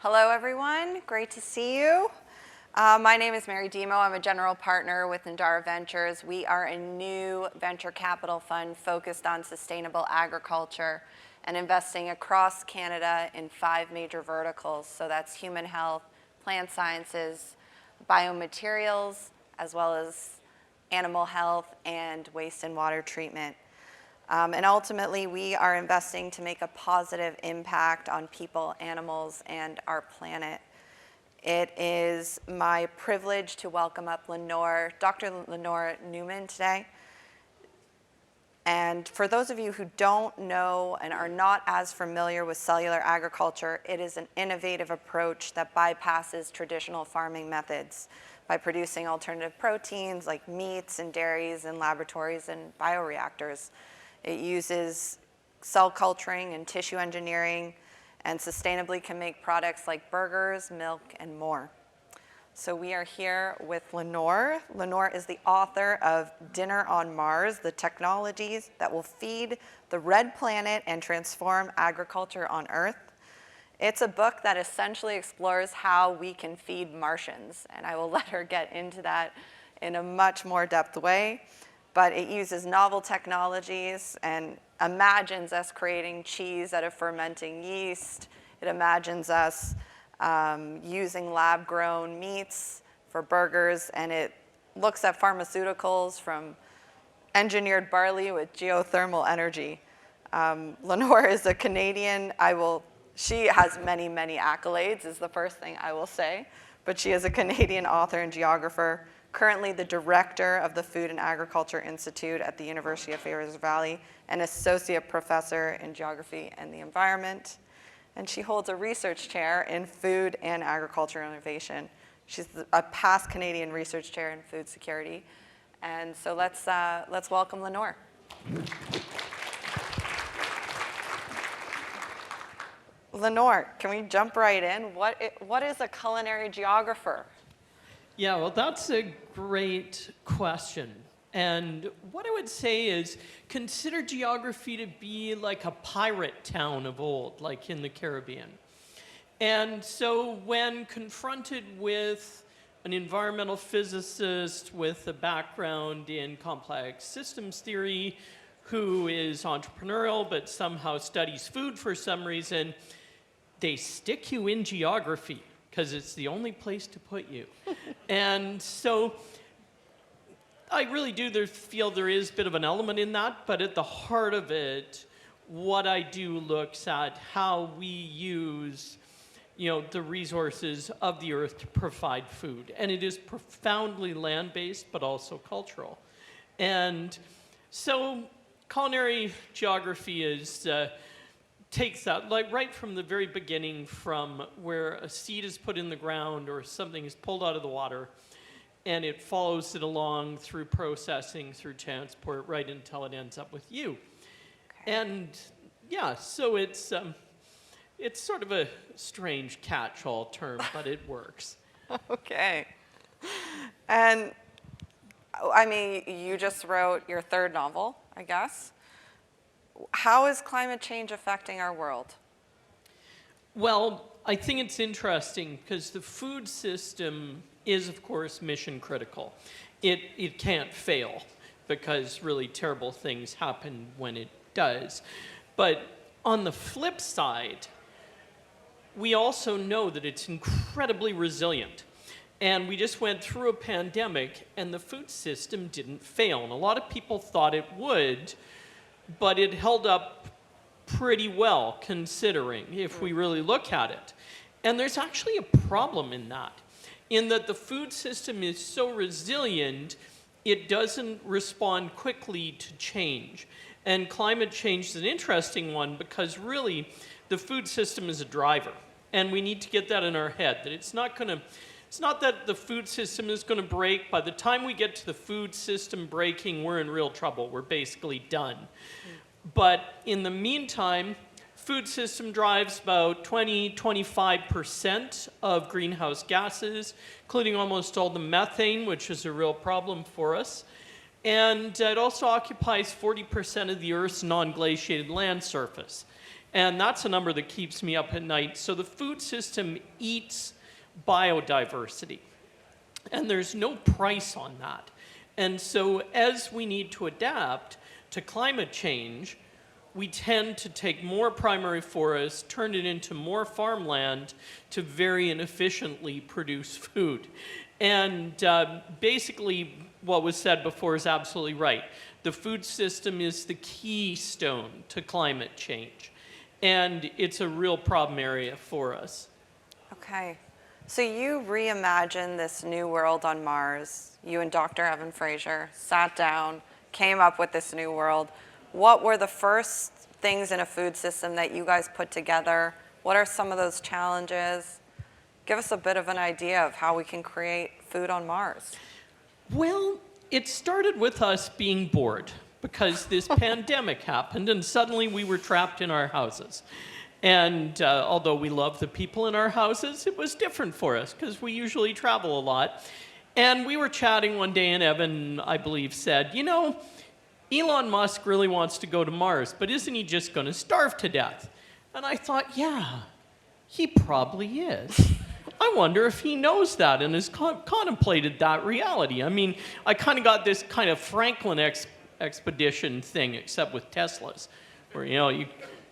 Hello, everyone. Great to see you. My name is Mary Demo. I'm a general partner with Nandara Ventures. We are a new venture capital fund focused on sustainable agriculture and investing across Canada in 5 major verticals. So that's human health, plant sciences, biomaterials, as well as animal health and waste and water treatment. And ultimately, we are investing to make a positive impact on people, animals, and our planet. It is my privilege to welcome up Dr. Lenore Newman today. And for those of you who don't know and are not as familiar with cellular agriculture, it is an innovative approach that bypasses traditional farming methods by producing alternative proteins like meats and dairies in laboratories and bioreactors. It uses cell culturing and tissue engineering, and sustainably can make products like burgers, milk, and more. So we are here with Lenore. Lenore is the author of Dinner on Mars, the technologies that will feed the red planet and transform agriculture on Earth. It's a book that essentially explores how we can feed Martians, and I will let her get into that in a much more depth way. But it uses novel technologies and imagines us creating cheese out of fermenting yeast. It imagines us using lab-grown meats for burgers, and it looks at pharmaceuticals from engineered barley with geothermal energy. Lenore is a Canadian. She has many, many accolades, is the first thing I will say. But she is a Canadian author and geographer, currently the director of the Food and Agriculture Institute at the University of Fraser Valley, and associate professor in geography and the environment. And she holds a research chair in food and agriculture innovation. She's a past Canadian research chair in food security. And so let's welcome Lenore. Lenore, can we jump right in? What is a culinary geographer? Yeah, well, that's a great question. And what I would say is consider geography to be like a pirate town of old, like in the Caribbean. And so when confronted with an environmental physicist with a background in complex systems theory, who is entrepreneurial but somehow studies food for some reason, they stick you in geography, because it's the only place to put you. And so I really do feel there is a bit of an element in that, but at the heart of it, what I do looks at how we use the resources of the earth to provide food. And it is profoundly land-based, but also cultural. And so culinary geography takes that, like right from the very beginning, from where a seed is put in the ground or something is pulled out of the water, and it follows it along through processing, through transport, right until it ends up with you. Okay. And yeah, so it's sort of a strange catch-all term, but it works. Okay. And I mean, you just wrote your 3rd novel, I guess. How is climate change affecting our world? Well, I think it's interesting because the food system is, of course, mission critical. It can't fail because really terrible things happen when it does. But on the flip side, we also know that it's incredibly resilient. And we just went through a pandemic, and the food system didn't fail. And a lot of people thought it would, but it held up pretty well, considering, if we really look at it. And there's actually a problem in that the food system is so resilient, it doesn't respond quickly to change. And climate change is an interesting one because really the food system is a driver. And we need to get that in our head, that it's not that the food system is going to break. By the time we get to the food system breaking, we're in real trouble. We're basically done. But in the meantime, food system drives about 20-25% of greenhouse gases, including almost all the methane, which is a real problem for us. And it also occupies 40% of the Earth's non-glaciated land surface. And that's a number that keeps me up at night. So the food system eats biodiversity, and there's no price on that. And so as we need to adapt to climate change, we tend to take more primary forests, turn it into more farmland to very inefficiently produce food. And basically what was said before is absolutely right. The food system is the keystone to climate change. And it's a real problem area for us. Okay. So you reimagined this new world on Mars. You and Dr. Evan Fraser sat down, came up with this new world. What were the first things in a food system that you guys put together? What are some of those challenges? Give us a bit of an idea of how we can create food on Mars. Well, it started with us being bored because this pandemic happened and suddenly we were trapped in our houses. And although we love the people in our houses, it was different for us because we usually travel a lot. And we were chatting one day and Evan, I believe, said, you know, Elon Musk really wants to go to Mars, but isn't he just going to starve to death? And I thought, yeah, he probably is. I wonder if he knows that and has contemplated that reality. I mean, I kind of got this kind of Franklin expedition thing, except with Teslas, where, you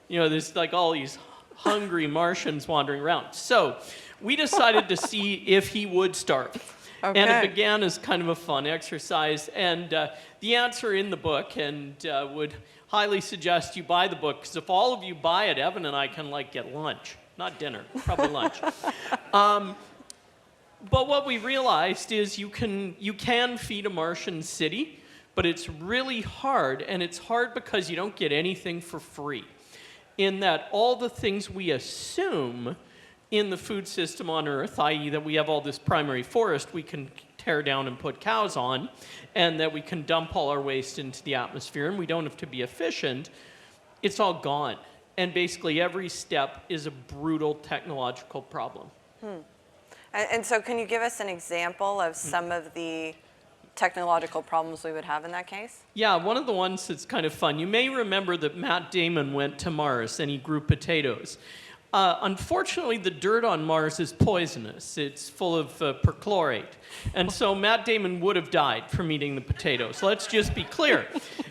know, there's like all these hungry Martians wandering around. So we decided to see if he would starve. Okay. And it began as kind of a fun exercise. And the answer in the book, and would highly suggest you buy the book, because if all of you buy it, Evan and I can like get lunch. Not dinner, probably lunch. But what we realized is you can feed a Martian city, but it's really hard, and it's hard because you don't get anything for free. In that all the things we assume in the food system on Earth, i.e. that we have all this primary forest we can tear down and put cows on, and that we can dump all our waste into the atmosphere, and we don't have to be efficient, it's all gone. And basically every step is a brutal technological problem. And so can you give us an example of some of the technological problems we would have in that case? Yeah, one of the ones that's kind of fun. You may remember that Matt Damon went to Mars and he grew potatoes. Unfortunately, the dirt on Mars is poisonous. It's full of perchlorate. And so Matt Damon would have died from eating the potatoes. Let's just be clear.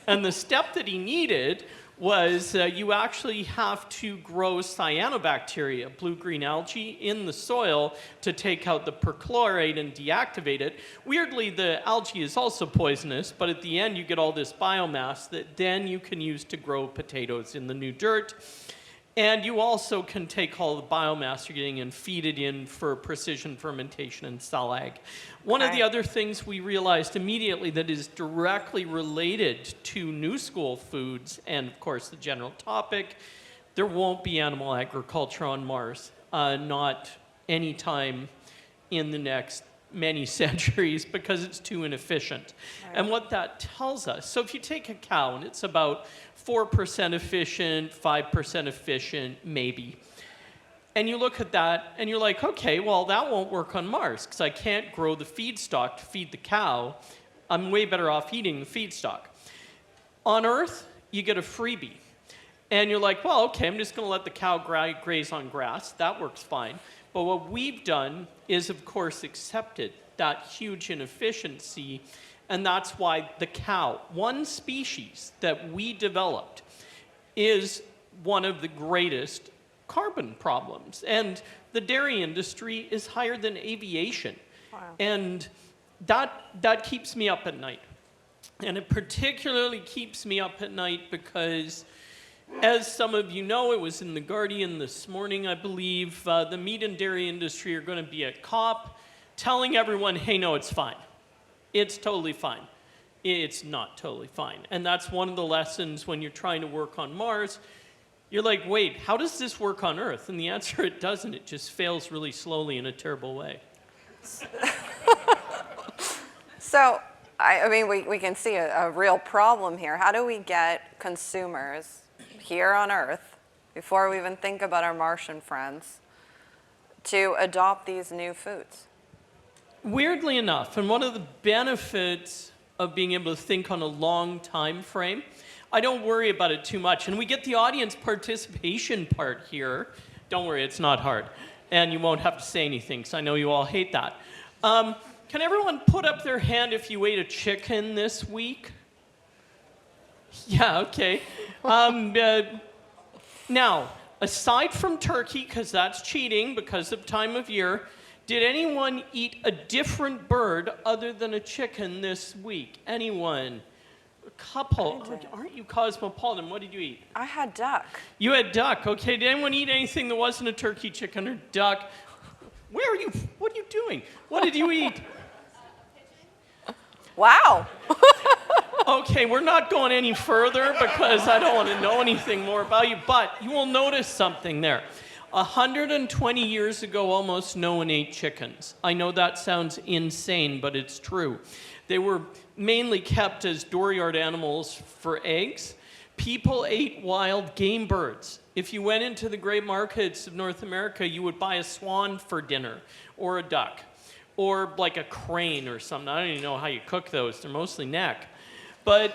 And the step that he needed was you actually have to grow cyanobacteria, blue-green algae, in the soil to take out the perchlorate and deactivate it. Weirdly, the algae is also poisonous, but at the end you get all this biomass that then you can use to grow potatoes in the new dirt. And you also can take all the biomass you're getting and feed it in for precision fermentation and salag. One of the other things we realized immediately that is directly related to new school foods, and of course the general topic, there won't be animal agriculture on Mars, not anytime in the next many centuries, because it's too inefficient. Right. And what that tells us, so if you take a cow and it's about 4% efficient, 5% efficient, maybe, and you look at that and you're like, okay, well that won't work on Mars because I can't grow the feedstock to feed the cow. I'm way better off eating the feedstock. On Earth, you get a freebie. And you're like, well, okay, I'm just going to let the cow graze on grass. That works fine. But what we've done is, of course, accepted that huge inefficiency, and that's why the cow, one species that we developed, is one of the greatest carbon problems. And the dairy industry is higher than aviation. Wow. And that keeps me up at night. And it particularly keeps me up at night because, as some of you know, it was in The Guardian this morning, I believe, the meat and dairy industry are going to be at COP telling everyone, hey, no, it's fine. It's totally fine. It's not totally fine. And that's one of the lessons when you're trying to work on Mars. You're like, wait, how does this work on Earth? And the answer, it doesn't. It just fails really slowly in a terrible way. So, I mean, we can see a real problem here. How do we get consumers here on Earth, before we even think about our Martian friends, to adopt these new foods? Weirdly enough, and one of the benefits of being able to think on a long time frame, I don't worry about it too much. And we get the audience participation part here. Don't worry, it's not hard. And you won't have to say anything, because I know you all hate that. Can everyone put up their hand if you ate a chicken this week? Yeah, okay. Now, aside from turkey, because that's cheating because of time of year, did anyone eat a different bird other than a chicken this week? Anyone? A couple. Aren't you cosmopolitan? What did you eat? I had duck. You had duck. Okay, did anyone eat anything that wasn't a turkey, chicken, or duck? Where are you? What are you doing? What did you eat? Wow. Okay, we're not going any further because I don't want to know anything more about you, but you will notice something there. 120 years ago, almost no one ate chickens. I know that sounds insane, but it's true. They were mainly kept as dooryard animals for eggs. People ate wild game birds. If you went into the gray markets of North America, you would buy a swan for dinner, or a duck, or like a crane or something. I don't even know how you cook those. They're mostly neck. But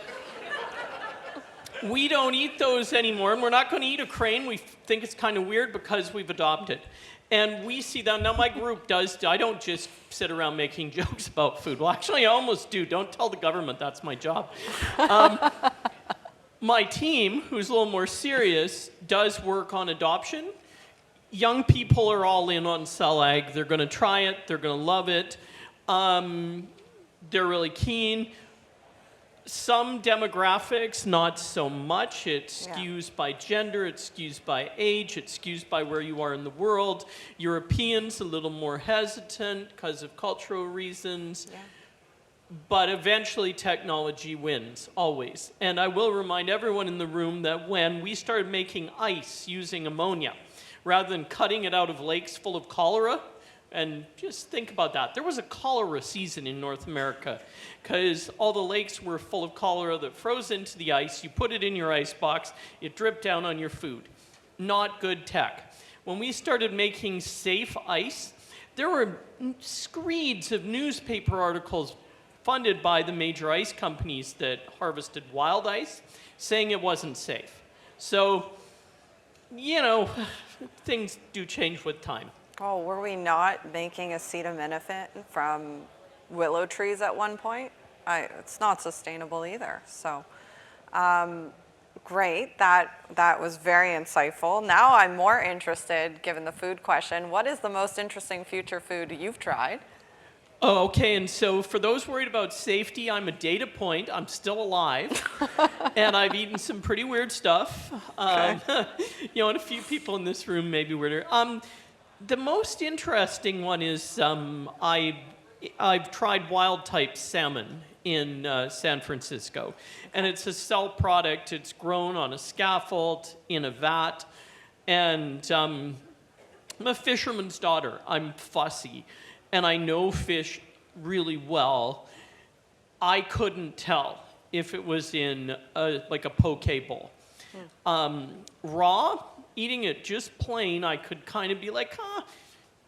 we don't eat those anymore, and we're not going to eat a crane. We think it's kind of weird because we've adopted. And we see that. Now, my group does. I don't just sit around making jokes about food. Well, actually, I almost do. Don't tell the government that's my job. My team, who's a little more serious, does work on adoption. Young people are all in on cell ag. They're going to try it. They're going to love it. They're really keen. Some demographics, not so much. It skews by gender, it skews by age, it skews by where you are in the world. Europeans, a little more hesitant because of cultural reasons. Yeah. But eventually technology wins, always. And I will remind everyone in the room that when we started making ice using ammonia, rather than cutting it out of lakes full of cholera, and just think about that. There was a cholera season in North America because all the lakes were full of cholera that froze into the ice. You put it in your ice box, it dripped down on your food. Not good tech. When we started making safe ice, there were screeds of newspaper articles funded by the major ice companies that harvested wild ice saying it wasn't safe. So, you know, things do change with time. Oh, were we not making acetaminophen from willow trees at one point? It's not sustainable either. So, great. That was very insightful. Now I'm more interested, given the food question, what is the most interesting future food you've tried? Oh, okay. And so for those worried about safety, I'm a data point. I'm still alive. And I've eaten some pretty weird stuff. Okay. You know, and a few people in this room may be weirder. The most interesting one is I've tried wild-type salmon in San Francisco. And it's a cell product. It's grown on a scaffold in a vat. And I'm a fisherman's daughter. I'm fussy. And I know fish really well. I couldn't tell if it was in like a poke bowl. Raw, eating it just plain, I could kind of be like,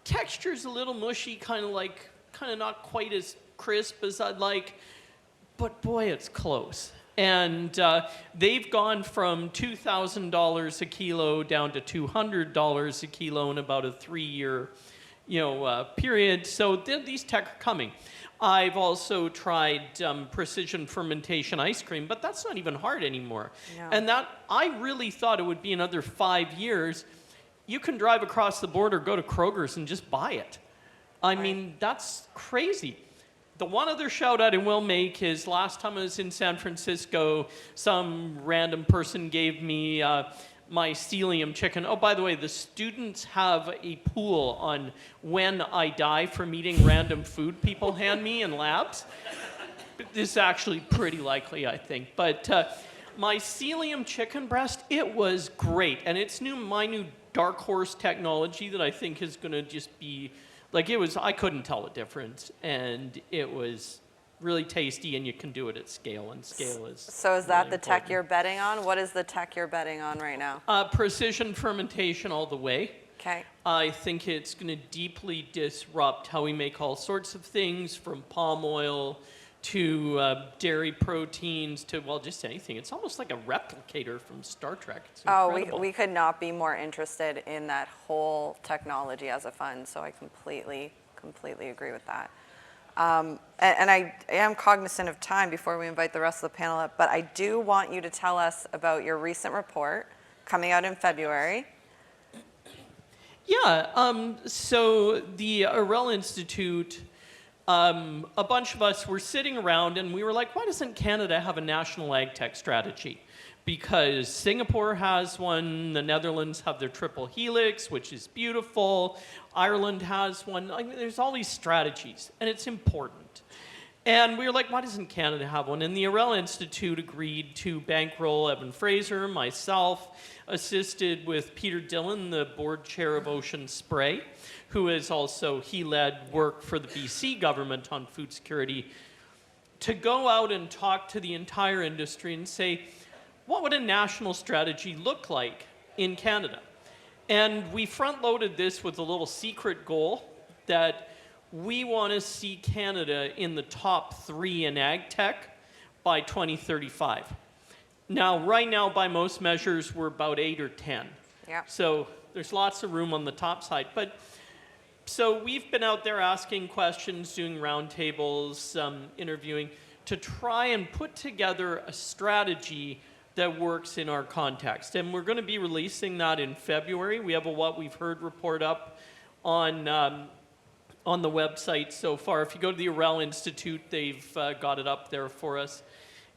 texture's a little mushy, kind of not quite as crisp as I'd like, but boy, it's close. And they've gone from $2,000 a kilo down to $200 a kilo in about a 3-year, period. So these tech are coming. I've also tried precision fermentation ice cream, but that's not even hard anymore. No. And that, I really thought it would be another 5 years. You can drive across the border, go to Kroger's, and just buy it. I mean, that's crazy. The one other shout out I will make is last time I was in San Francisco, some random person gave me mycelium chicken. Oh, by the way, the students have a pool on when I die from eating random food people hand me in labs. This is actually pretty likely, I think. But mycelium chicken breast, it was great. And it's my new dark horse technology that I think is going to just be, I couldn't tell the difference. And it was really tasty, and you can do it at scale, and scale is So is that really the tech you're betting on? What is the tech you're betting on right now? Precision fermentation all the way. Okay. I think it's going to deeply disrupt how we make all sorts of things, from palm oil to dairy proteins to, well, just anything. It's almost like a replicator from Star Trek. It's Oh, incredible. we could not be more interested in that whole technology as a fund, so I completely agree with that. And I am cognizant of time before we invite the rest of the panel up, but I do want you to tell us about your recent report coming out in February. Yeah, so the Arel Institute, a bunch of us were sitting around and we were like, why doesn't Canada have a national ag tech strategy? Because Singapore has one, the Netherlands have their triple helix, which is beautiful, Ireland has one. Like, there's all these strategies, and it's important. And we were like, why doesn't Canada have one? And the Arel Institute agreed to bankroll Evan Fraser, myself, assisted with Peter Dillon, the board chair of Ocean Spray, who is also, he led work for the BC government on food security, to go out and talk to the entire industry and say, what would a national strategy look like in Canada? And we front-loaded this with a little secret goal that we want to see Canada in the top 3 in ag tech by 2035. Now, right now, by most measures, we're about 8 or 10. Yeah. So there's lots of room on the top side. But so we've been out there asking questions, doing roundtables, interviewing, to try and put together a strategy that works in our context. And we're going to be releasing that in February. We have a What We've Heard report up on the website so far. If you go to the Arel Institute, they've got it up there for us.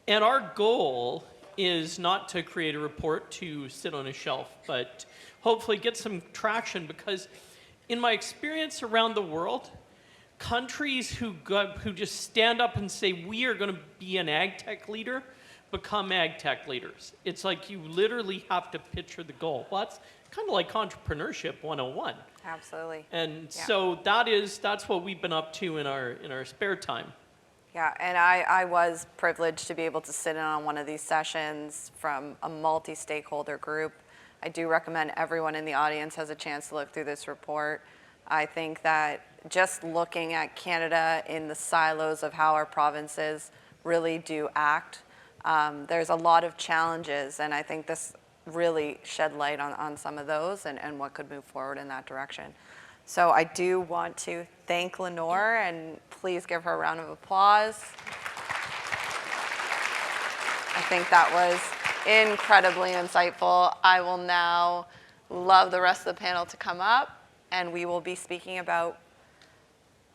And our goal is not to create a report to sit on a shelf, but hopefully get some traction, because in my experience around the world, countries who just stand up and say, we are going to be an ag tech leader, become ag tech leaders. It's like you literally have to picture the goal. Well, that's kind of like entrepreneurship 101. Absolutely. And Yeah. so that's what we've been up to in our spare time. Yeah, and I was privileged to be able to sit in on one of these sessions from a multi-stakeholder group. I do recommend everyone in the audience has a chance to look through this report. I think that just looking at Canada in the silos of how our provinces really do act, there's a lot of challenges, and I think this really shed light on some of those and what could move forward in that direction. So I do want to thank Lenore, and please give her a round of applause. I think that was incredibly insightful. I will now love the rest of the panel to come up, and we will be speaking about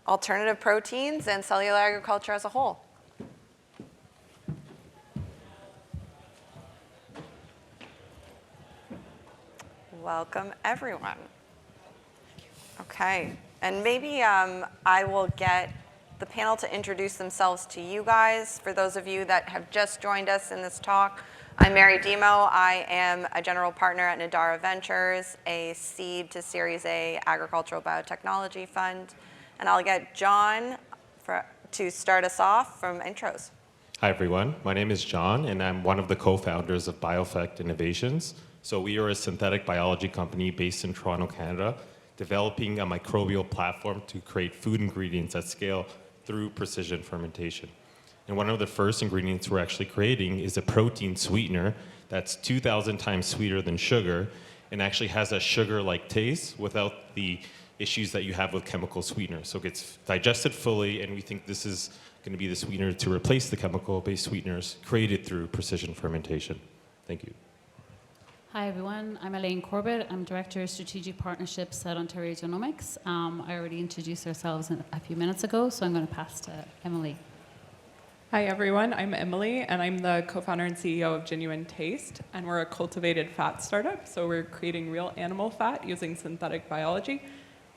alternative proteins and cellular agriculture as a whole. Welcome, everyone. Okay, and maybe I will get the panel to introduce themselves to you guys. For those of you that have just joined us in this talk, I'm Mary Demo. I am a general partner at Nadara Ventures, a seed to Series A agricultural biotechnology fund. And I'll get John to start us off from intros. Hi, everyone. My name is John, and I'm one of the co-founders of BioFect Innovations. So we are a synthetic biology company based in Toronto, Canada, developing a microbial platform to create food ingredients at scale through precision fermentation. And one of the first ingredients we're actually creating is a protein sweetener that's 2,000 times sweeter than sugar and actually has a sugar-like taste without the issues that you have with chemical sweeteners. So it gets digested fully, and we think this is going to be the sweetener to replace the chemical-based sweeteners created through precision fermentation. Thank you. Hi everyone, I'm Elaine Corbett. I'm Director of Strategic Partnerships at Ontario Genomics. I already introduced ourselves a few minutes ago, so I'm going to pass to Emily. Hi everyone, I'm Emily, and I'm the co-founder and CEO of Genuine Taste, and we're a cultivated fat startup, so we're creating real animal fat using synthetic biology,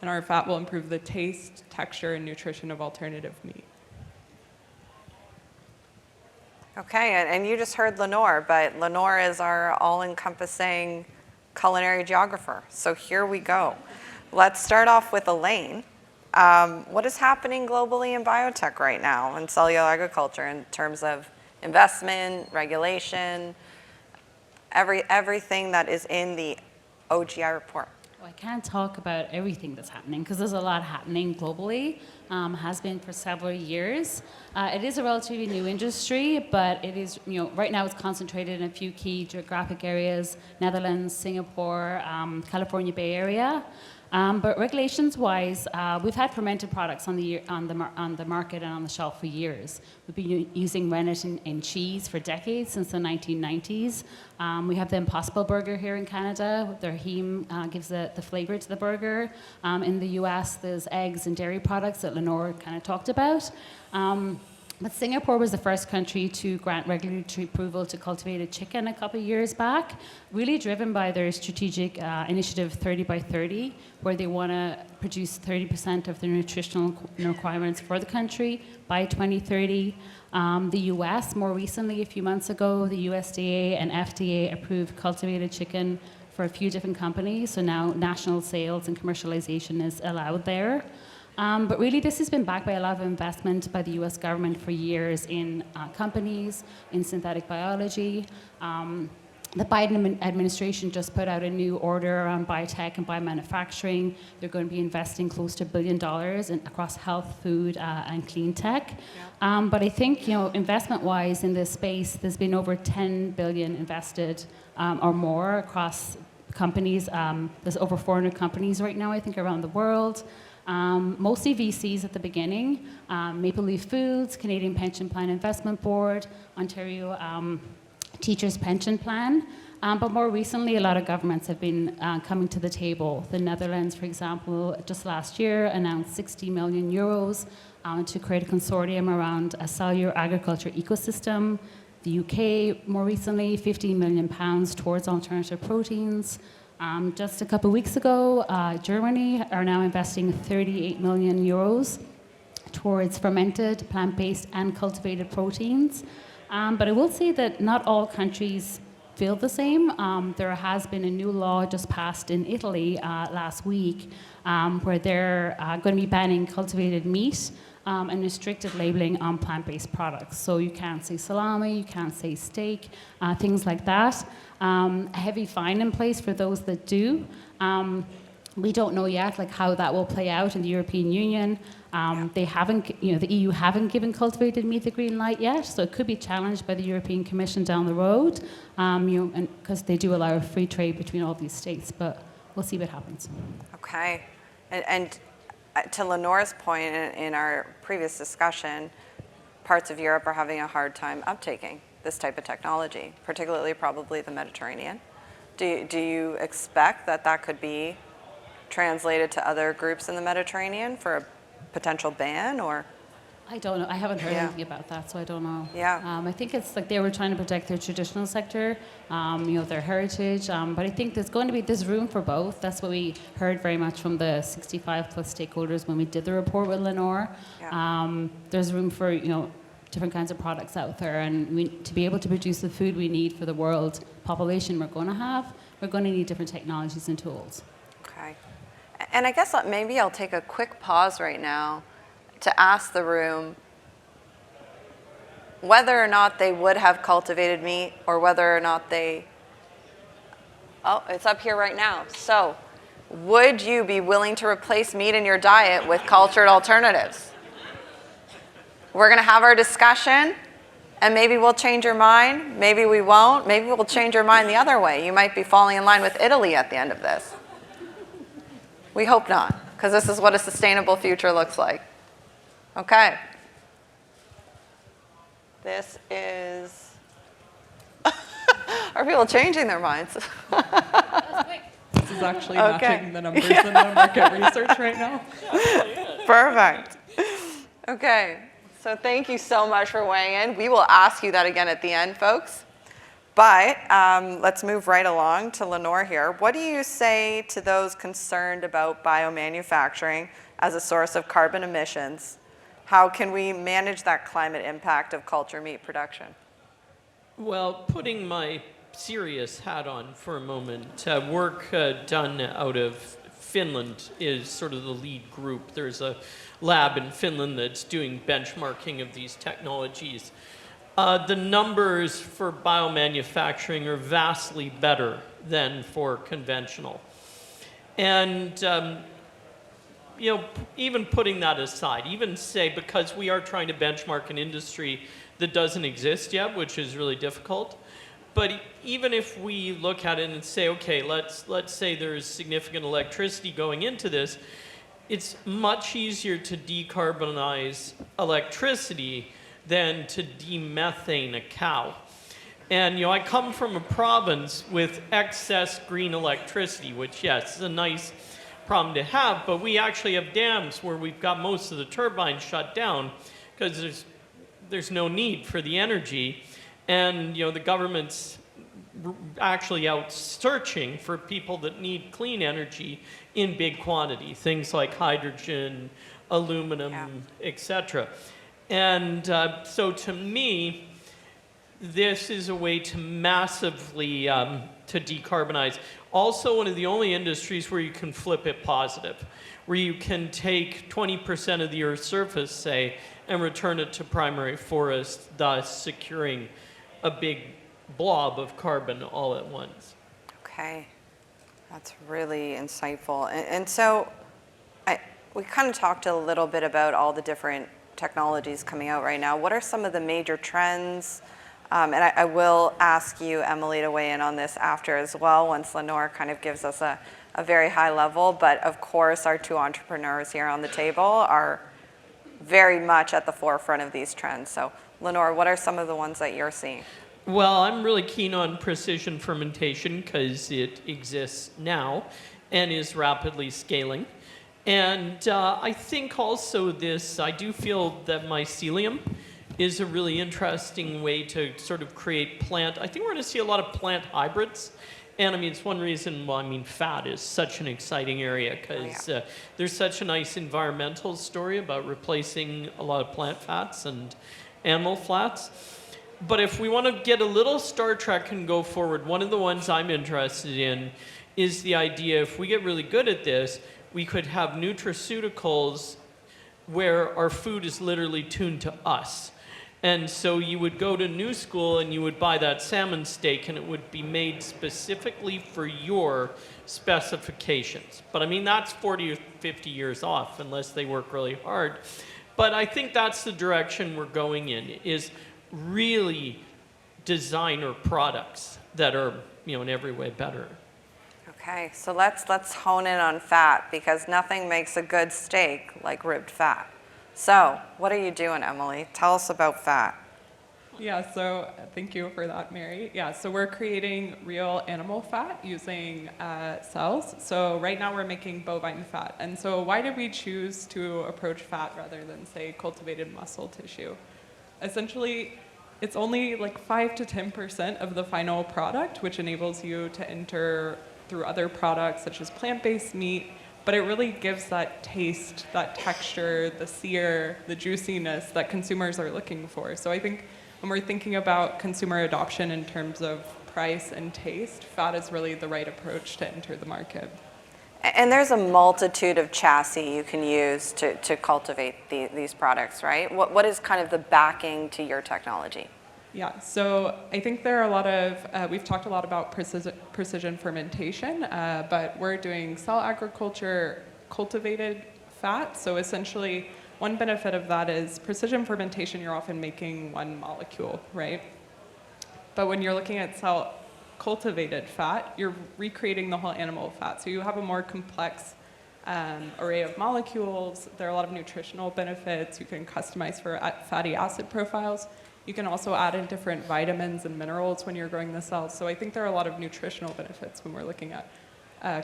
and our fat will improve the taste, texture, and nutrition of alternative meat. Okay, and you just heard Lenore, but Lenore is our all-encompassing culinary geographer. So here we go. Let's start off with Elaine. What is happening globally in biotech right now in cellular agriculture in terms of investment, regulation, everything that is in the OGI report? I can't talk about everything that's happening because there's a lot happening globally, has been for several years. It is a relatively new industry, but it is, right now it's concentrated in a few key geographic areas: Netherlands, Singapore, California Bay Area. But regulations-wise, we've had fermented products on the market and on the shelf for years. We've been using rennet in cheese for decades, since the 1990s. We have the Impossible Burger here in Canada. Their heme gives the flavor to the burger. In the US, there's eggs and dairy products that Lenore kind of talked about. But Singapore was the first country to grant regulatory approval to cultivated chicken a couple of years back, really driven by their strategic initiative 30 by 30, where they want to produce 30% of their nutritional requirements for the country by 2030. The US, more recently, a few months ago, the USDA and FDA approved cultivated chicken for a few different companies, so now national sales and commercialization is allowed there. But really, this has been backed by a lot of investment by the US government for years in companies, in synthetic biology. The Biden administration just put out a new order on biotech and biomanufacturing. They're going to be investing close to $1 billion across health, food, and clean tech. But I think, investment-wise in this space, there's been over $10 billion invested or more across companies. There's over 400 companies right now, I think, around the world. Mostly VCs at the beginning, Maple Leaf Foods, Canadian Pension Plan Investment Board, Ontario Teachers Pension Plan. But more recently, a lot of governments have been coming to the table. The Netherlands, for example, just last year announced 60 million euros to create a consortium around a cellular agriculture ecosystem. The UK, more recently, 15 million pounds towards alternative proteins. Just a couple of weeks ago, Germany are now investing 38 million euros towards fermented, plant-based, and cultivated proteins. But I will say that not all countries feel the same. There has been a new law just passed in Italy last week where they're going to be banning cultivated meat and restricted labeling on plant-based products. So you can't say salami, you can't say steak, things like that. A heavy fine in place for those that do. We don't know yet how that will play out in the European Union. They haven't, the EU haven't given cultivated meat the green light yet, so it could be challenged by the European Commission down the road, because they do allow free trade between all these states, but we'll see what happens. Okay, and to Lenore's point in our previous discussion, parts of Europe are having a hard time uptaking this type of technology, particularly probably the Mediterranean. Do you expect that could be translated to other groups in the Mediterranean for a potential ban, or? I don't know. I haven't heard anything about that, so I don't know. Yeah. I think it's they were trying to protect their traditional sector, their heritage. But I think there's room for both. That's what we heard very much from the 65 plus stakeholders when we did the report with Lenore. Yeah. There's room for different kinds of products out there, and to be able to produce the food we need for the world population we're going to have, we're going to need different technologies and tools. Okay. And I guess maybe I'll take a quick pause right now to ask the room whether or not they would have cultivated meat, or whether or not it's up here right now. So, would you be willing to replace meat in your diet with cultured alternatives? We're going to have our discussion, and maybe we'll change your mind. Maybe we won't. Maybe we'll change your mind the other way. You might be falling in line with Italy at the end of this. We hope not, because this is what a sustainable future looks like. Okay. This is... Are people changing their minds? This is actually matching the numbers in the market research right now. Perfect. Okay. So thank you so much for weighing in. We will ask you that again at the end, folks. But let's move right along to Lenore here. What do you say to those concerned about biomanufacturing as a source of carbon emissions? How can we manage that climate impact of culture meat production? Well, putting my serious hat on for a moment, work done out of Finland is sort of the lead group. There's a lab in Finland that's doing benchmarking of these technologies. The numbers for biomanufacturing are vastly better than for conventional. And even putting that aside, even say, because we are trying to benchmark an industry that doesn't exist yet, which is really difficult, but even if we look at it and say, okay, let's say there's significant electricity going into this, it's much easier to decarbonize electricity than to demethane a cow. And I come from a province with excess green electricity, which, yes, is a nice problem to have, but we actually have dams where we've got most of the turbines shut down because there's no need for the energy. And the government's actually out searching for people that need clean energy in big quantity, things like hydrogen, aluminum, etc. And so to me, this is a way to massively to decarbonize. Also, one of the only industries where you can flip it positive, where you can take 20% of the Earth's surface, say, and return it to primary forest, thus securing a big blob of carbon all at once. Okay, that's really insightful. And so we kind of talked a little bit about all the different technologies coming out right now. What are some of the major trends? And I will ask you, Emily, to weigh in on this after as well, once Lenore kind of gives us a very high level. But of course, our two entrepreneurs here on the table are very much at the forefront of these trends. So Lenore, what are some of the ones that you're seeing? Well, I'm really keen on precision fermentation because it exists now and is rapidly scaling. And I think also I do feel that mycelium is a really interesting way to sort of create I think we're going to see a lot of plant hybrids. And I mean, it's one reason, fat is such an exciting area because there's such a nice environmental story about replacing a lot of plant fats and animal fats. But if we want to get a little Star Trek and go forward, one of the ones I'm interested in is the idea, if we get really good at this, we could have nutraceuticals where our food is literally tuned to us. And so you would go to New School and you would buy that salmon steak and it would be made specifically for your specifications. But I mean, that's 40 or 50 years off unless they work really hard. But I think that's the direction we're going in, is really designer products that are, in every way better. Okay, so let's hone in on fat, because nothing makes a good steak like ribbed fat. So what are you doing, Emily? Tell us about fat. Yeah, so thank you for that, Mary. Yeah, so we're creating real animal fat using cells. So right now we're making bovine fat. And so why did we choose to approach fat rather than, say, cultivated muscle tissue? Essentially, it's only like 5 to 10% of the final product, which enables you to enter through other products such as plant-based meat, but it really gives that taste, that texture, the sear, the juiciness that consumers are looking for. So I think when we're thinking about consumer adoption in terms of price and taste, fat is really the right approach to enter the market. And there's a multitude of chassis you can use to cultivate these products, right? What is kind of the backing to your technology? Yeah, so I think there are a lot of, we've talked a lot about precision fermentation, but we're doing cell agriculture cultivated fat. So essentially, one benefit of that is precision fermentation, you're often making one molecule, right? But when you're looking at cell cultivated fat, you're recreating the whole animal fat. So you have a more complex array of molecules. There are a lot of nutritional benefits. You can customize for fatty acid profiles. You can also add in different vitamins and minerals when you're growing the cells. So I think there are a lot of nutritional benefits when we're looking at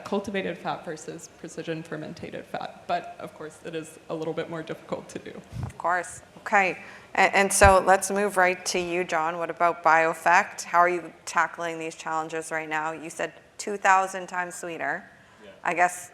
cultivated fat versus precision fermented fat. But of course, it is a little bit more difficult to do. Of course. Okay. And so let's move right to you, John. What about BioEffect? How are you tackling these challenges right now? You said 2,000 times sweeter. Yeah. I guess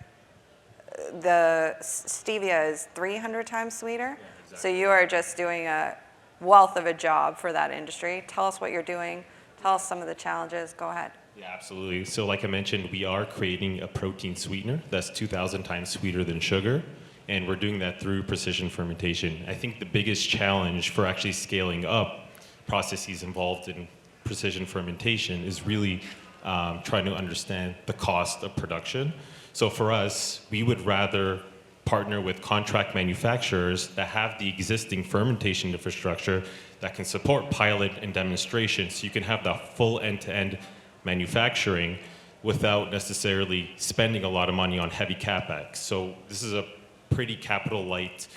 the stevia is 300 times sweeter. Yeah, exactly. So you are just doing a wealth of a job for that industry. Tell us what you're doing. Tell us some of the challenges. Go ahead. Yeah, absolutely. So like I mentioned, we are creating a protein sweetener that's 2,000 times sweeter than sugar, and we're doing that through precision fermentation. I think the biggest challenge for actually scaling up processes involved in precision fermentation is really trying to understand the cost of production. So for us, we would rather partner with contract manufacturers that have the existing fermentation infrastructure that can support pilot and demonstration, so you can have the full end-to-end manufacturing without necessarily spending a lot of money on heavy capex. So this is a pretty capital light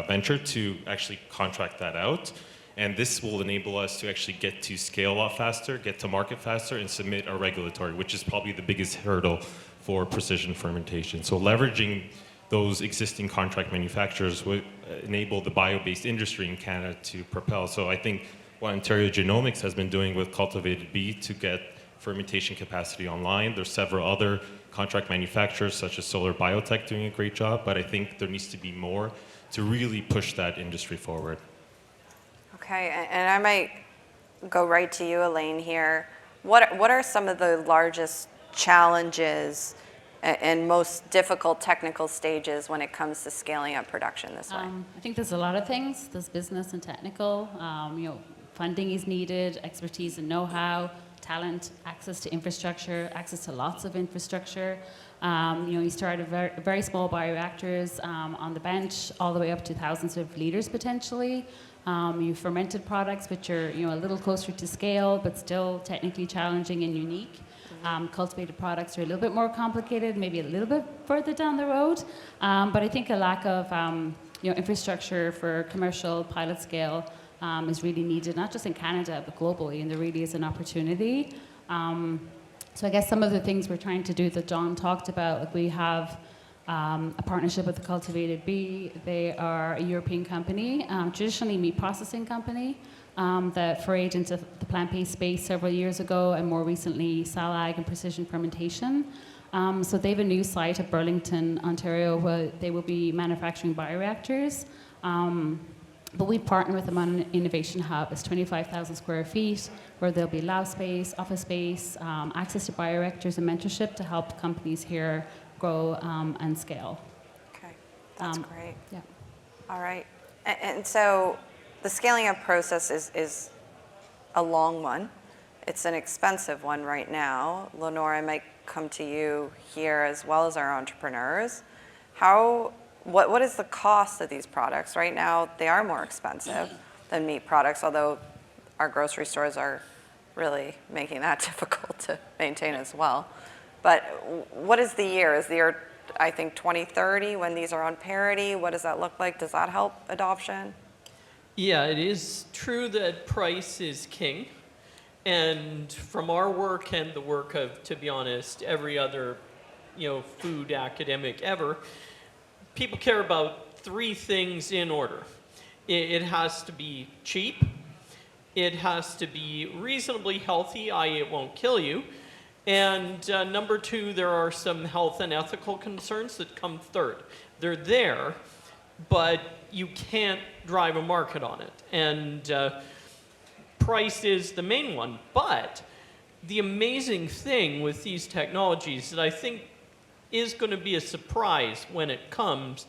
venture to actually contract that out. And this will enable us to actually get to scale a lot faster, get to market faster, and submit our regulatory, which is probably the biggest hurdle for precision fermentation. So leveraging those existing contract manufacturers would enable the bio-based industry in Canada to propel. So I think what Ontario Genomics has been doing with cultivated bee to get fermentation capacity online. There's several other contract manufacturers such as Solar Biotech doing a great job, but I think there needs to be more to really push that industry forward. Okay, and I might go right to you, Elaine, here. What are some of the largest challenges and most difficult technical stages when it comes to scaling up production this way? I think there's a lot of things. There's business and technical. Funding is needed, expertise and know-how, talent, access to infrastructure, access to lots of infrastructure. You start at very small bioreactors on the bench, all the way up to thousands of liters potentially. You fermented products, which are a little closer to scale, but still technically challenging and unique. Cultivated products are a little bit more complicated, maybe a little bit further down the road. But I think a lack of infrastructure for commercial pilot scale is really needed, not just in Canada, but globally, and there really is an opportunity. So I guess some of the things we're trying to do that John talked about, like we have a partnership with the Cultivated Bee. They are a European company, traditionally meat processing company, that forayed into the plant-based space several years ago, and more recently Salag and precision fermentation. So they have a new site at Burlington, Ontario, where they will be manufacturing bioreactors. But we partner with them on an innovation hub. It's 25,000 square feet, where there'll be lab space, office space, access to bioreactors and mentorship to help companies here grow and scale. Okay, that's great. Yeah. All right, and so the scaling up process is a long one. It's an expensive one right now. Lenore, I might come to you here as well as our entrepreneurs. What is the cost of these products? Right now, they are more expensive than meat products, although our grocery stores are really making that difficult to maintain as well. But what is the year? Is the year, I think, 2030 when these are on parity? What does that look like? Does that help adoption? Yeah, it is true that price is king. And from our work and the work of, to be honest, every other, food academic ever, people care about three things in order. It has to be cheap. It has to be reasonably healthy, i.e. it won't kill you. And number two, there are some health and ethical concerns that come third. They're there, but you can't drive a market on it. And price is the main one. But the amazing thing with these technologies that I think is going to be a surprise when it comes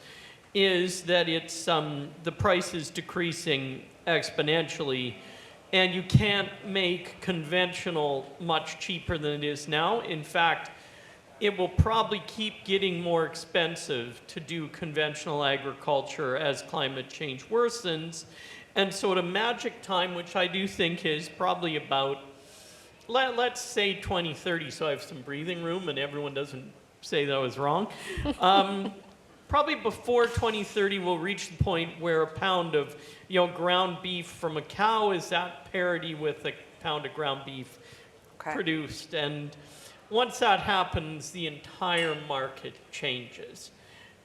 is that it's the price is decreasing exponentially, and you can't make conventional much cheaper than it is now. In fact, it will probably keep getting more expensive to do conventional agriculture as climate change worsens. And so at a magic time, which I do think is probably about, let's say 2030, so I have some breathing room and everyone doesn't say that I was wrong. Probably before 2030, we'll reach the point where a pound of ground beef from a cow is at parity with a pound of ground beef produced. And once that happens, the entire market changes.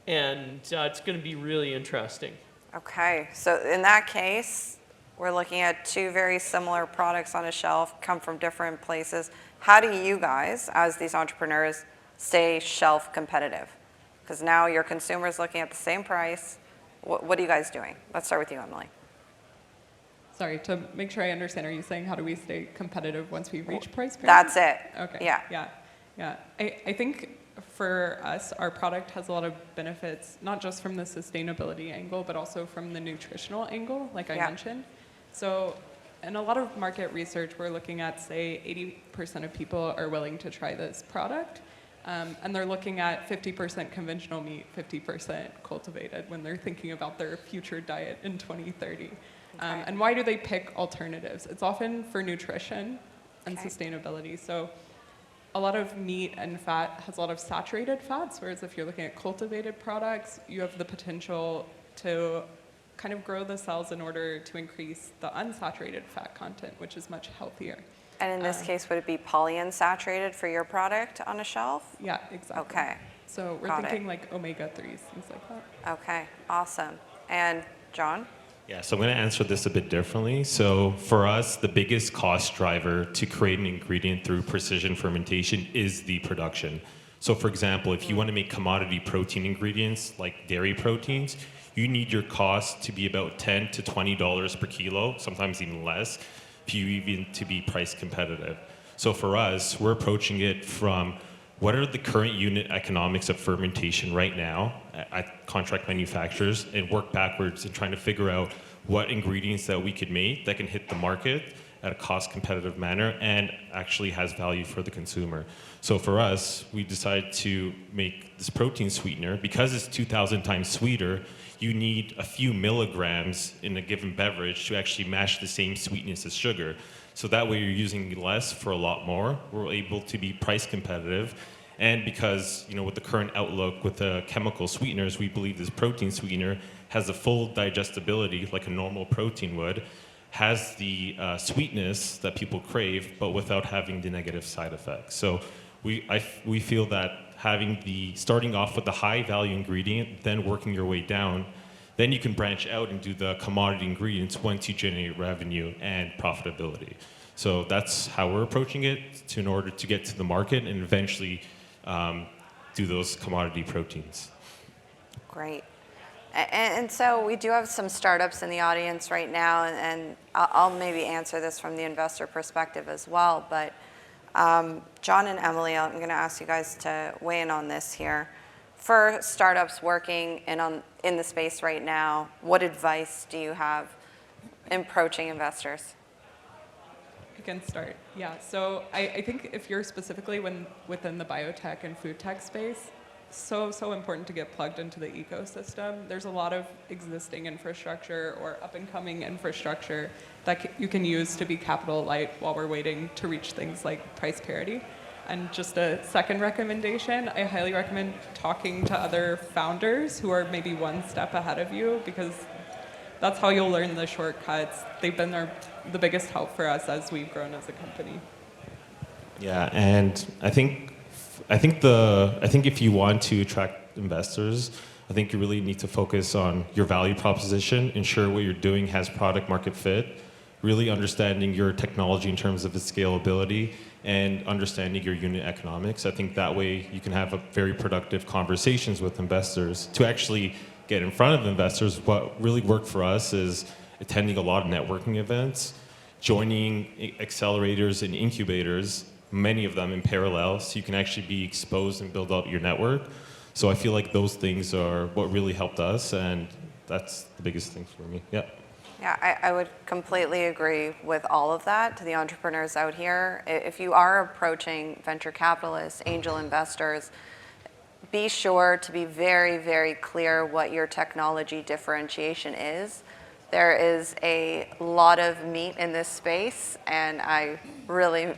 And it's going to be really interesting. Okay, so in that case, we're looking at two very similar products on a shelf, come from different places. How do you guys, as these entrepreneurs, stay shelf competitive? Because now your consumer's looking at the same price. What are you guys doing? Let's start with you, Emily. Sorry, to make sure I understand, are you saying how do we stay competitive once we reach price parity? That's it. Okay. Yeah. I think for us, our product has a lot of benefits, not just from the sustainability angle, but also from the nutritional angle, like I mentioned. So in a lot of market research, we're looking at, say, 80% of people are willing to try this product. And they're looking at 50% conventional meat, 50% cultivated when they're thinking about their future diet in 2030. And why do they pick alternatives? It's often for nutrition and sustainability. So a lot of meat and fat has a lot of saturated fats, whereas if you're looking at cultivated products, you have the potential to kind of grow the cells in order to increase the unsaturated fat content, which is much healthier. And in this case, would it be polyunsaturated for your product on a shelf? Yeah, exactly. Okay. So we're thinking like omega-3s, things like that. Okay, awesome. And John? Yeah, so I'm going to answer this a bit differently. So for us, the biggest cost driver to create an ingredient through precision fermentation is the production. So for example, if you want to make commodity protein ingredients like dairy proteins, you need your cost to be about $10 to $20 per kilo, sometimes even less, for you even to be price competitive. So for us, we're approaching it from what are the current unit economics of fermentation right now at contract manufacturers, and work backwards in trying to figure out what ingredients that we could make that can hit the market at a cost competitive manner and actually has value for the consumer. So for us, we decided to make this protein sweetener. Because it's 2,000 times sweeter, you need a few milligrams in a given beverage to actually match the same sweetness as sugar. So that way you're using less for a lot more. We're able to be price competitive. And because, with the current outlook with the chemical sweeteners, we believe this protein sweetener has the full digestibility like a normal protein would, has the sweetness that people crave, but without having the negative side effects. So we feel that starting off with the high value ingredient, then working your way down, then you can branch out and do the commodity ingredients once you generate revenue and profitability. So that's how we're approaching it in order to get to the market and eventually do those commodity proteins. Great. And so we do have some startups in the audience right now, and I'll maybe answer this from the investor perspective as well, but John and Emily, I'm going to ask you guys to weigh in on this here. For startups working in the space right now, what advice do you have in approaching investors? I can start. Yeah, so I think if you're specifically within the biotech and food tech space, so important to get plugged into the ecosystem. There's a lot of existing infrastructure or up-and-coming infrastructure that you can use to be capital light while we're waiting to reach things like price parity. And just a second recommendation, I highly recommend talking to other founders who are maybe one step ahead of you, because that's how you'll learn the shortcuts. They've been the biggest help for us as we've grown as a company. Yeah, and I think if you want to attract investors, I think you really need to focus on your value proposition, ensure what you're doing has product market fit, really understanding your technology in terms of its scalability, and understanding your unit economics. I think that way you can have a very productive conversations with investors. To actually get in front of investors, what really worked for us is attending a lot of networking events, joining accelerators and incubators, many of them in parallel, so you can actually be exposed and build out your network. So I feel like those things are what really helped us, and that's the biggest thing for me. Yeah. Yeah, I would completely agree with all of that. To the entrepreneurs out here, if you are approaching venture capitalists, angel investors, be sure to be very, very clear what your technology differentiation is. There is a lot of meat in this space, and I really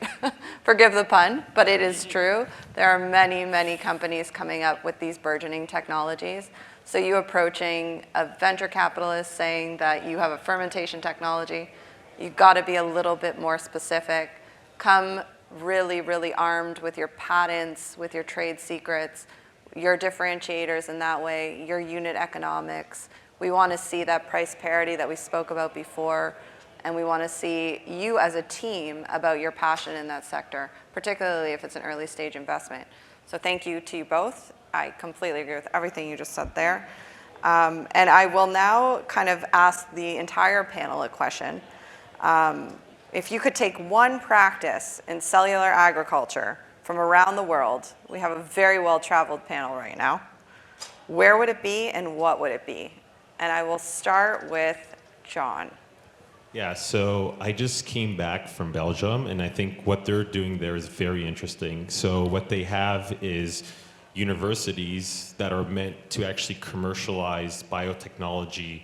forgive the pun, but it is true. There are many, many companies coming up with these burgeoning technologies. So you approaching a venture capitalist saying that you have a fermentation technology, you've got to be a little bit more specific. Come really, really armed with your patents, with your trade secrets, your differentiators in that way, your unit economics. We want to see that price parity that we spoke about before, and we want to see you as a team about your passion in that sector, particularly if it's an early stage investment. So thank you to you both. I completely agree with everything you just said there. And I will now kind of ask the entire panel a question. If you could take one practice in cellular agriculture from around the world, we have a very well-traveled panel right now, where would it be and what would it be? And I will start with John. Yeah, so I just came back from Belgium, and I think what they're doing there is very interesting. So what they have is universities that are meant to actually commercialize biotechnology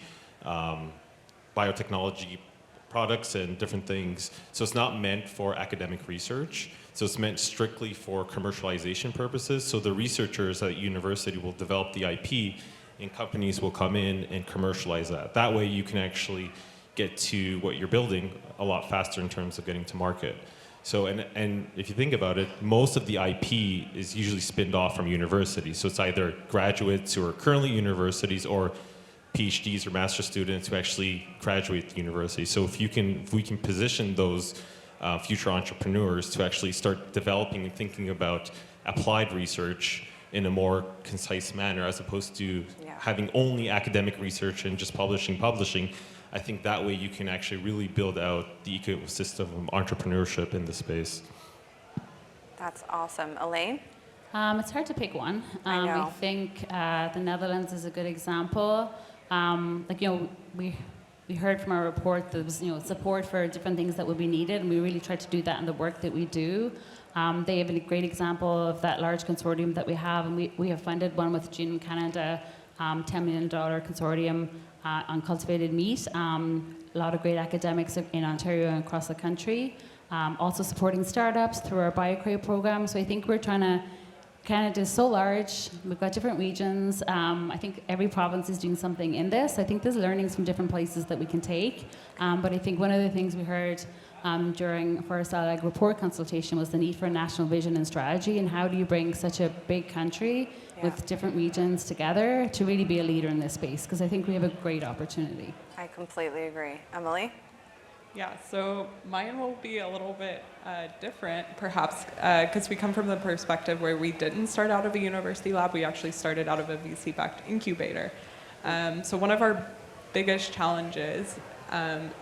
products and different things. So it's not meant for academic research. So it's meant strictly for commercialization purposes. So the researchers at university will develop the IP, and companies will come in and commercialize that. That way you can actually get to what you're building a lot faster in terms of getting to market. So, and if you think about it, most of the IP is usually spinned off from universities. So it's either graduates who are currently universities or PhDs or master's students who actually graduate the university. So if we can position those future entrepreneurs to actually start developing and thinking about applied research in a more concise manner, as opposed to having only academic research and just publishing, I think that way you can actually really build out the ecosystem of entrepreneurship in the space. That's awesome. Elaine? It's hard to pick one. I know. I think the Netherlands is a good example. We heard from our report there was support for different things that would be needed, and we really tried to do that in the work that we do. They have a great example of that large consortium that we have, and we have funded one with Genuine Canada, $10 million consortium on cultivated meat. A lot of great academics in Ontario and across the country. Also supporting startups through our BioCrate program. So I think we're trying to, Canada is so large, we've got different regions. I think every province is doing something in this. I think there's learnings from different places that we can take. But I think one of the things we heard during fireside report consultation was the need for a national vision and strategy, and how do you bring such a big country with different regions together to really be a leader in this space, because I think we have a great opportunity. I completely agree. Emily? Yeah, so mine will be a little bit different, perhaps, because we come from the perspective where we didn't start out of a university lab, we actually started out of a VC-backed incubator. So one of our biggest challenges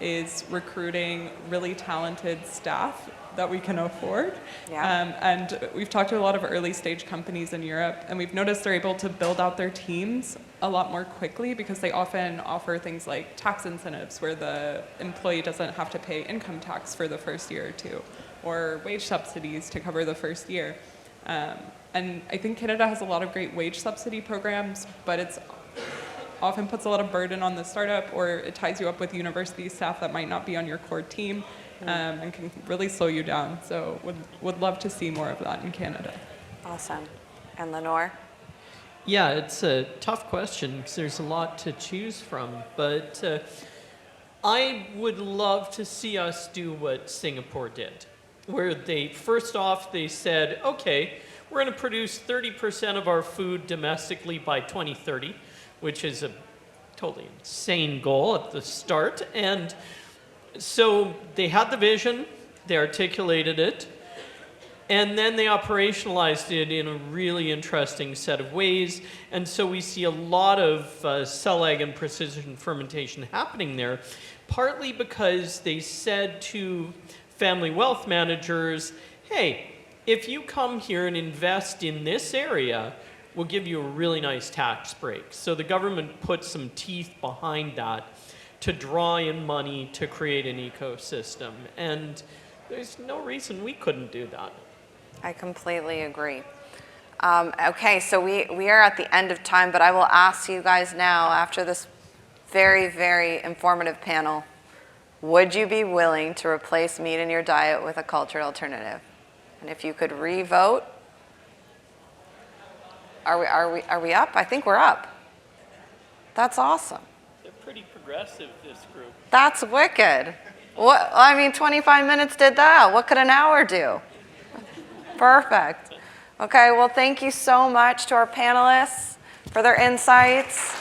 is recruiting really talented staff that we can afford. And we've talked to a lot of early stage companies in Europe, and we've noticed they're able to build out their teams a lot more quickly because they often offer things like tax incentives where the employee doesn't have to pay income tax for the first year or two, or wage subsidies to cover the first year. And I think Canada has a lot of great wage subsidy programs, but it's often puts a lot of burden on the startup, or it ties you up with university staff that might not be on your core team. And can really slow you down. So would love to see more of that in Canada. Awesome. And Lenore? Yeah, it's a tough question because there's a lot to choose from. But I would love to see us do what Singapore did, where first off, they said, okay, we're going to produce 30% of our food domestically by 2030, which is a totally insane goal at the start. And so they had the vision, they articulated it, and then they operationalized it in a really interesting set of ways. And so we see a lot of cell ag and precision fermentation happening there, partly because they said to family wealth managers, hey, if you come here and invest in this area, we'll give you a really nice tax break. So the government put some teeth behind that to draw in money to create an ecosystem. And there's no reason we couldn't do that. I completely agree. Okay, so we are at the end of time, but I will ask you guys now, after this very, very informative panel, would you be willing to replace meat in your diet with a cultured alternative? And if you could re-vote, are we up? I think we're up. That's awesome. They're pretty progressive, this group. That's wicked. What, I mean, 25 minutes did that. What could an hour do? Perfect. Okay, well, thank you so much to our panelists for their insights.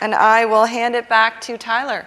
And I will hand it back to Tyler.